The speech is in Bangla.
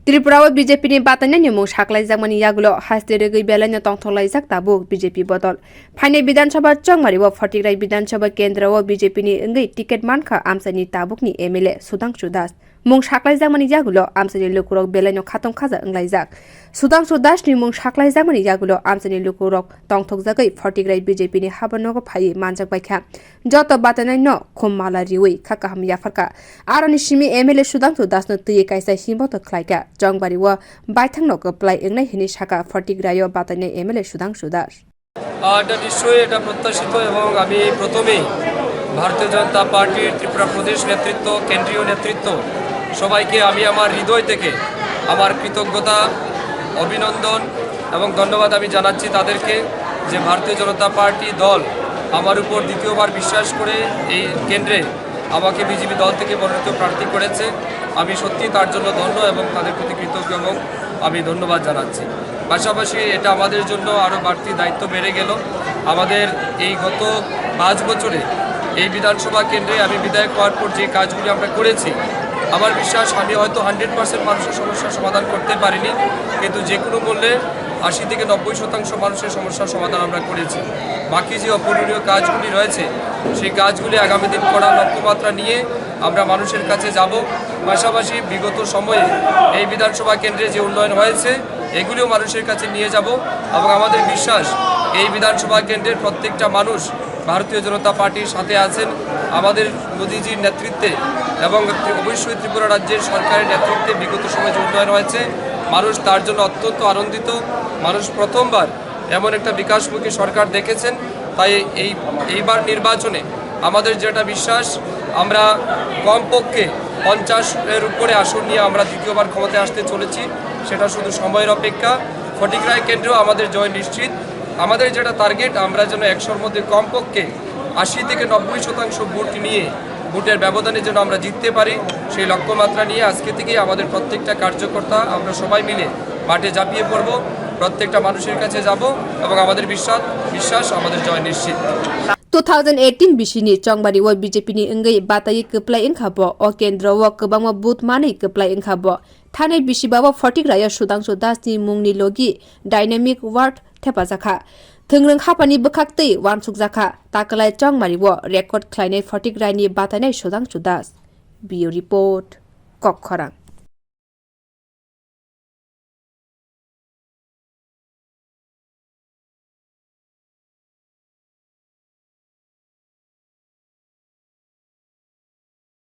त्रिपुरा बीजेपी नि बाताइनानि मुं साख्लाइजाकमानि यागुलो हास्ते रेगै बेलाइनो तंथंलाइजाक ताबुक बीजेपी बदल फाइने विधानसभा चंगमारिव फटिक्राय विधानसभा केन्द्र बीजेपी नि वngwi टिकेट मानखा आमसानि ताबुकनि एमएलए सुधांशु दास मुं साख्लाइजाकमानि यागुलो आमसानि lukorog बेलाइनो khatung khaza wnglaijak Shudhangshu दासनि मुं साख्लाइजाकमानि यागुलो आमसानि lukorog tongthokjagai फटिक्राय बीजेपी नि हाबनोगो फाइ मानजाक बायखा जत बाताइनाय न खुम माला रिउइ खाकाहाम याफारका आरनि सिमि एमएलए सुधांशु दासनो तुइ काइसा हिमबत ख्लाइका जंगबारिव बाइथांनो कप्लाइ एंनाय हिनि शाखा फटिक्राय बाताइनाय एमएलए सुधांशु दास এটা নিশ্চয়ই এটা প্রত্যাশিত এবং আমি প্রথমেই ভারতীয় জনতা পার্টির ত্রিপুরা প্রদেশ নেতৃত্ব কেন্দ্রীয় নেতৃত্ব সবাইকে আমি আমার হৃদয় থেকে আমার কৃতজ্ঞতা অভিনন্দন এবং ধন্যবাদ আমি জানাচ্ছি তাদেরকে যে ভারতীয় জনতা পার্টি দল আমার উপর দ্বিতীয়বার বিশ্বাস করে এই কেন্দ্রে আমাকে বিজেপি দল থেকে মনোনীত প্রার্থী করেছে আমি সত্যি তার জন্য ধন্য এবং তাদের প্রতি কৃতজ্ঞ এবং আমি ধন্যবাদ জানাচ্ছি পাশাপাশি এটা আমাদের জন্য আরও বাড়তি দায়িত্ব বেড়ে গেল আমাদের এই গত 5 বছরে এই বিধানসভা কেন্দ্রে আমি বিধায়ক হওয়ার পর যে কাজগুলি আমরা করেছি আমার বিশ্বাস আমি হয়তো 100% মানুষের সমস্যার সমাধান করতে পারিনি কিন্তু যে কোনো মূল্যে 80 থেকে 90% মানুষের সমস্যার সমাধান আমরা করেছি বাকি যে অপূরণীয় কাজগুলি রয়েছে সেই কাজগুলি আগামী দিন করার লক্ষ্যমাত্রা নিয়ে আমরা মানুষের কাছে যাব পাশাপাশি বিগত সময়ে এই বিধানসভা কেন্দ্রে যে উন্নয়ন হয়েছে এগুলিও মানুষের কাছে নিয়ে যাব এবং আমাদের বিশ্বাস এই বিধানসভা কেন্দ্রের প্রত্যেকটা মানুষ ভারতীয় জনতা পার্টির সাথে আছেন আমাদের মোদিজির নেতৃত্বে এবং অবশ্যই ত্রিপুরা রাজ্যের সরকারের নেতৃত্বে বিগত সময়ে যে উন্নয়ন হয়েছে মানুষ তার জন্য অত্যন্ত আনন্দিত মানুষ প্রথমবার এমন একটা বিকাশমুখী সরকার দেখেছেন তাই এইবার নির্বাচনে আমাদের যেটা বিশ্বাস আমরা কমপক্ষে 50-এর উপরে আসন নিয়ে আমরা দ্বিতীয়বার ক্ষমতায় আসতে চলেছি সেটা শুধু সময়ের অপেক্ষা ফটিক্রায় কেন্দ্রেও আমাদের জয় নিশ্চিত আমাদের যেটা টার্গেট আমরা যেন 100-এর মধ্যে কমপক্ষে 80 থেকে 90% ভোট নিয়ে ভোটের ব্যবধানে যেন আমরা জিততে পারি সেই লক্ষ্যমাত্রা নিয়ে আজকে থেকেই আমাদের প্রত্যেকটা কার্যকর্তা আমরা সবাই মিলে মাঠে ঝাঁপিয়ে পড়ব প্রত্যেকটা মানুষের কাছে যাব এবং আমাদের বিশ্বাস আমাদের জয় নিশ্চিত 2018 बिसिनि चंगबारि व बीजेपी नि वngwi बाताइ कप्लाइ इंखाबो ओ केन्द्र व कबांग बुथ मानै कप्लाइ इंखाबो थाने बिसिबाबो फटिक्राय सुधांशु दासनि मुंनि लोगि डायनामिक वार्ड थेपाजाखा थोंरों खापानि बखाक्तै वानसुकजाखा ताकलाय चंगबारि व रेकर्ड ख्लायनाय फटिक्रायनि बाताइनाय सुधांशु दास बियो रिपोर्ट कक्खरां।